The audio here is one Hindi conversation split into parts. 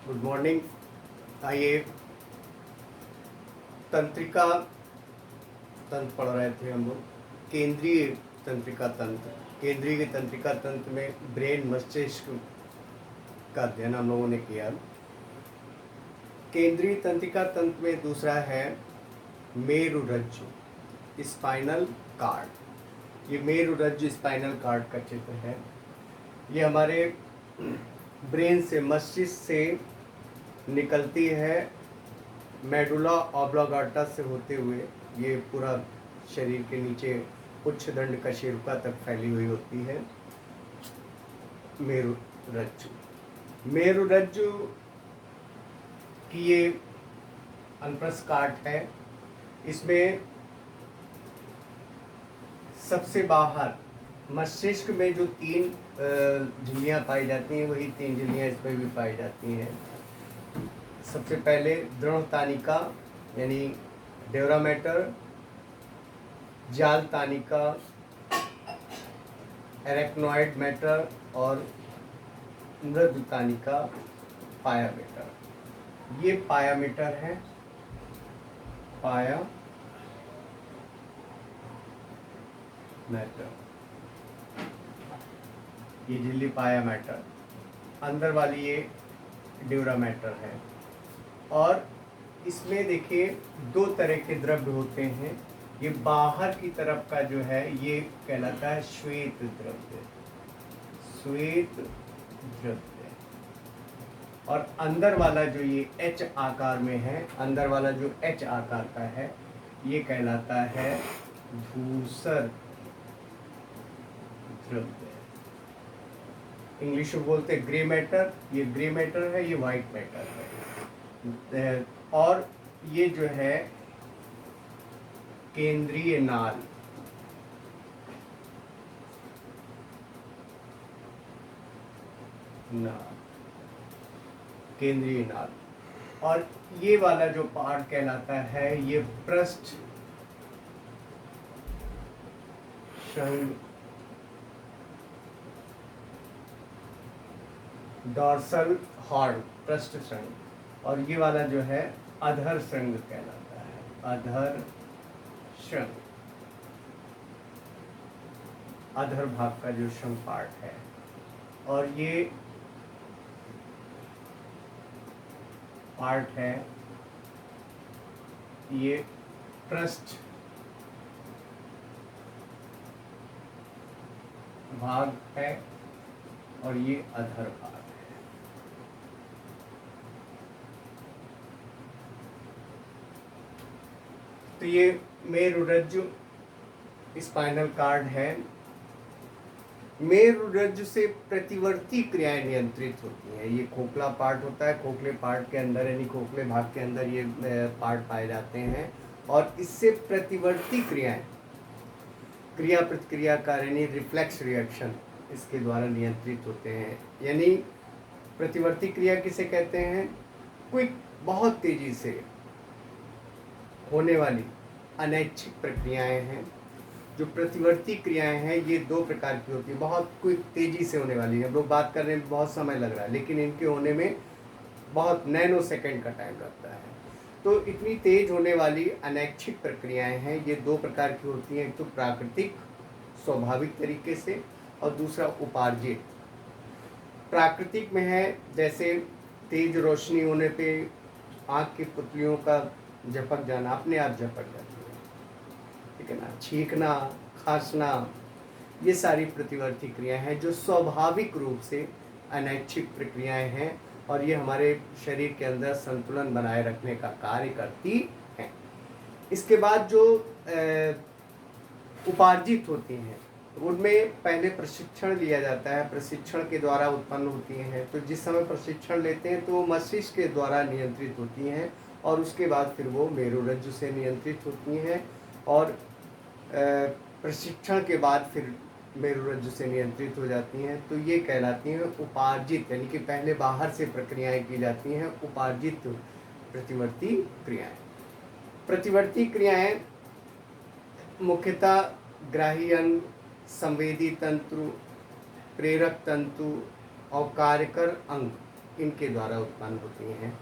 Good morning. आइए, तंत्रिका तंत्र पढ़ रहे थे हम लोग। केंद्रीय तंत्रिका तंत्र, केंद्रीय तंत्रिका तंत्र में ब्रेन मस्तिष्क का अध्ययन हम लोगों ने किया। केंद्रीय तंत्रिका तंत्र में दूसरा है मेरुरज्जु, स्पाइनल कार्ड। ये मेरुरज्जु स्पाइनल कार्ड का चित्र है। ये हमारे ब्रेन से, मस्तिष्क से निकलती है, मेडुला ऑब्लांगेटा से होते हुए ये पूरा शरीर के नीचे उच्चदंड कशेरुका तक फैली हुई होती है मेरुरज्जु। मेरुरज्जु की ये अनप्रस्थ काट है। इसमें सबसे बाहर मस्तिष्क में जो तीन झिल्लियाँ पाई जाती हैं, वही तीन झिल्लियाँ इसमें भी पाई जाती हैं। सबसे पहले दृढ़ तानिका यानी डेवरामेटर, जाल तानिका, एरेक्नॉइड मैटर और मृदु तानिका पायामेटर। ये पायामेटर है, पाया मैटर, ये झिल्ली पाया मैटर। अंदर वाली ये ड्यूरामेटर है। और इसमें देखिए दो तरह के द्रव्य होते हैं। ये बाहर की तरफ का जो है ये कहलाता है श्वेत द्रव्य, श्वेत द्रव्य। और अंदर वाला जो ये एच आकार में है, अंदर वाला जो एच आकार का है, ये कहलाता है धूसर द्रव्य। इंग्लिश में बोलते हैं ग्रे मैटर। ये ग्रे मैटर है, ये वाइट मैटर है। और ये जो है केंद्रीय नाल, केंद्रीय नाल। और ये वाला जो पार्ट कहलाता है ये पृष्ठ शंग, डॉर्सल हॉर्न, पृष्ठ शंग। और ये वाला जो है अधर शंग कहलाता है, अधर शंग, अधर भाग का जो शंग पार्ट है। और ये पार्ट है, ये पृष्ठ भाग है और ये अधर भाग है। तो ये मेरुरज्जु स्पाइनल कार्ड है। मेरुरज्जु से प्रतिवर्ती क्रियाएं नियंत्रित होती हैं। ये खोखला पार्ट होता है, खोखले पार्ट के अंदर यानी खोखले भाग के अंदर ये पार्ट पाए जाते हैं। और इससे प्रतिवर्ती क्रियाएं, क्रिया प्रतिक्रिया यानी रिफ्लेक्स रिएक्शन, इसके द्वारा नियंत्रित होते हैं। यानी प्रतिवर्ती क्रिया किसे कहते हैं? क्विक, बहुत तेजी से होने वाली अनैच्छिक प्रक्रियाएं हैं। जो प्रतिवर्ती क्रियाएं हैं ये दो प्रकार की होती है। बहुत क्विक, तेजी से होने वाली है। लोग बात करने में बहुत समय लग रहा है, लेकिन इनके होने में बहुत नैनो सेकेंड का टाइम लगता है। तो इतनी तेज होने वाली अनैच्छिक प्रक्रियाएं हैं, ये दो प्रकार की होती हैं। एक तो प्राकृतिक, स्वाभाविक तरीके से, और दूसरा उपार्जित। प्राकृतिक में है जैसे तेज रोशनी होने पे आँख की पुतलियों का झपक जाना, अपने आप झपक जाती है, ठीक है ना। छींकना, खांसना, ये सारी प्रतिवर्ती क्रियाएं हैं जो स्वाभाविक रूप से अनैच्छिक प्रक्रियाएं हैं। और ये हमारे शरीर के अंदर संतुलन बनाए रखने का कार्य करती हैं। इसके बाद जो उपार्जित होती हैं, उनमें पहले प्रशिक्षण लिया जाता है, प्रशिक्षण के द्वारा उत्पन्न होती हैं। तो जिस समय प्रशिक्षण लेते हैं तो वो मस्तिष्क के द्वारा नियंत्रित होती हैं, और उसके बाद फिर वो मेरुरज्जु से नियंत्रित होती हैं। और प्रशिक्षण के बाद फिर मेरुरज्जु से नियंत्रित हो जाती हैं। तो ये कहलाती हैं उपार्जित, यानी कि पहले बाहर से प्रक्रियाएं की जाती हैं, उपार्जित प्रतिवर्ती क्रियाएं। प्रतिवर्ती क्रियाएं मुख्यतः ग्राही अंग, संवेदी तंतु, प्रेरक तंतु और कार्यकर अंग, इनके द्वारा उत्पन्न होती हैं।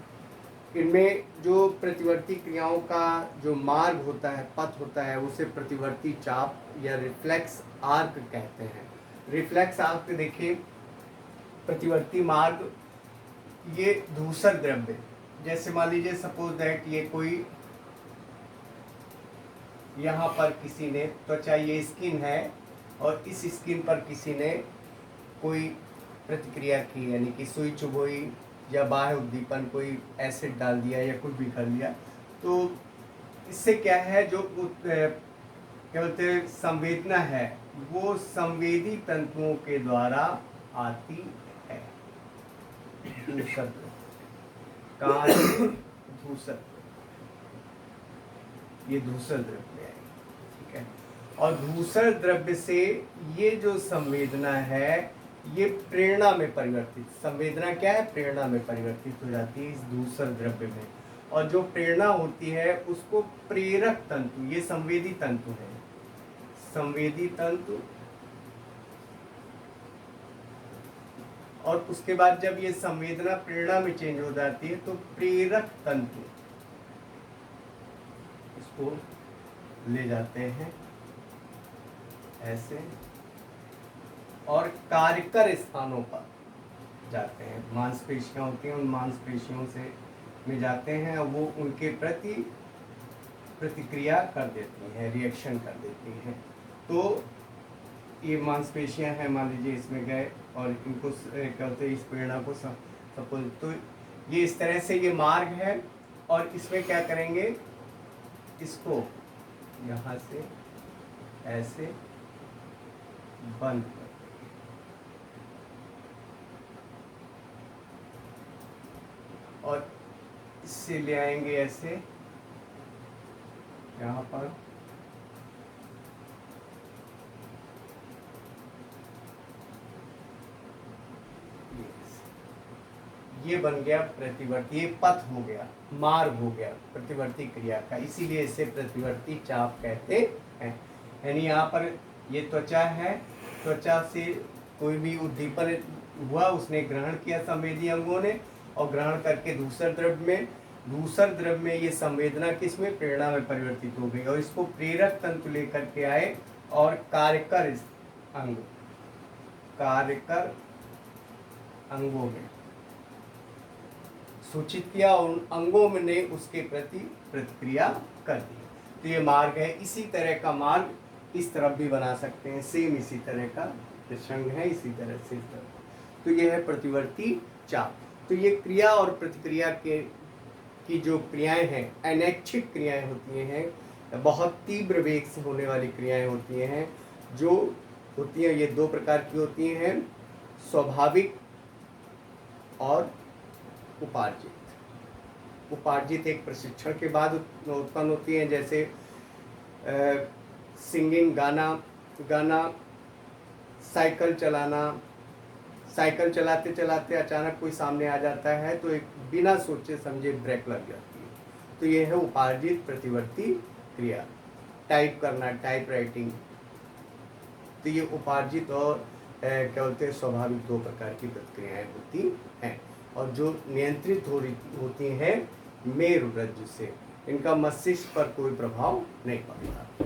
इनमें जो प्रतिवर्ती क्रियाओं का जो मार्ग होता है, पथ होता है, उसे प्रतिवर्ती चाप या रिफ्लेक्स आर्क कहते हैं। रिफ्लेक्स आर्क देखिए, प्रतिवर्ती मार्ग, ये धूसर द्रव्य, जैसे मान लीजिए सपोज दैट ये कोई, यहाँ पर किसी ने त्वचा, ये स्किन है और इस स्किन पर किसी ने कोई प्रतिक्रिया की, यानी कि सुई चुभोई या बाह्य उद्दीपन, कोई एसिड डाल दिया या कुछ भी कर लिया, तो इससे क्या है, जो क्या बोलते हैं संवेदना है, वो संवेदी तंतुओं के द्वारा आती है। धूसर, कहाँ से? धूसर, ये धूसर द्रव्य है, ठीक है। और धूसर द्रव्य से ये जो संवेदना है, ये प्रेरणा में परिवर्तित, संवेदना क्या है, प्रेरणा में परिवर्तित हो जाती है इस धूसर द्रव्य में। और जो प्रेरणा होती है उसको प्रेरक तंतु, ये संवेदी तंतु है, संवेदी तंतु। और उसके बाद जब ये संवेदना प्रेरणा में चेंज हो जाती है तो प्रेरक तंतु इसको ले जाते हैं ऐसे, और कार्यकर स्थानों पर जाते हैं, मांसपेशियां होती हैं, उन मांसपेशियों से में जाते हैं, वो उनके प्रति प्रतिक्रिया कर देती हैं, रिएक्शन कर देती हैं। तो ये मांसपेशियां हैं, मान लीजिए इसमें गए और इनको क्या बोलते हैं, इस प्रेरणा को सपोज, तो ये इस तरह से ये मार्ग है, और इसमें क्या करेंगे, इसको यहाँ से ऐसे बंद कर, और इससे ले आएंगे ऐसे यहाँ पर, ये बन गया प्रतिवर्ती, ये पथ हो गया, मार्ग हो गया प्रतिवर्ती क्रिया का, इसीलिए इसे प्रतिवर्ती चाप कहते हैं। यानी यहाँ पर ये त्वचा है, त्वचा से कोई भी उद्दीपन हुआ, उसने ग्रहण किया संवेदी अंगों ने, और ग्रहण करके दूसर द्रव्य में ये संवेदना किस में, प्रेरणा में परिवर्तित हो गई, और इसको प्रेरक तंतु लेकर के आए और कार्यकर अंगों में सूचित किया, और उन अंगों में ने उसके प्रति प्रतिक्रिया कर दी। तो ये मार्ग है। इसी तरह का मार्ग इस तरफ भी बना सकते हैं, सेम इसी तरह का प्रसंग है, इसी तरह से इस तरह। तो ये है प्रतिवर्ती चाप। तो ये क्रिया और प्रतिक्रिया की जो क्रियाएं हैं, अनैच्छिक क्रियाएं होती हैं, बहुत तीव्र वेग से होने वाली क्रियाएं होती हैं, जो होती हैं ये दो प्रकार की होती हैं, स्वाभाविक और उपार्जित। उपार्जित एक प्रशिक्षण के बाद उत्पन्न होती हैं, जैसे सिंगिंग, गाना, साइकिल चलाना। साइकिल चलाते चलाते अचानक कोई सामने आ जाता है तो एक बिना सोचे समझे ब्रेक लग जाती है, तो ये है उपार्जित प्रतिवर्ती क्रिया। टाइप करना, टाइप राइटिंग, तो ये उपार्जित और क्या बोलते हैं स्वाभाविक दो प्रकार की प्रतिक्रियाएं होती हैं, और जो नियंत्रित होती हैं मेरुरज्जु से, इनका मस्तिष्क पर कोई प्रभाव नहीं पड़ता।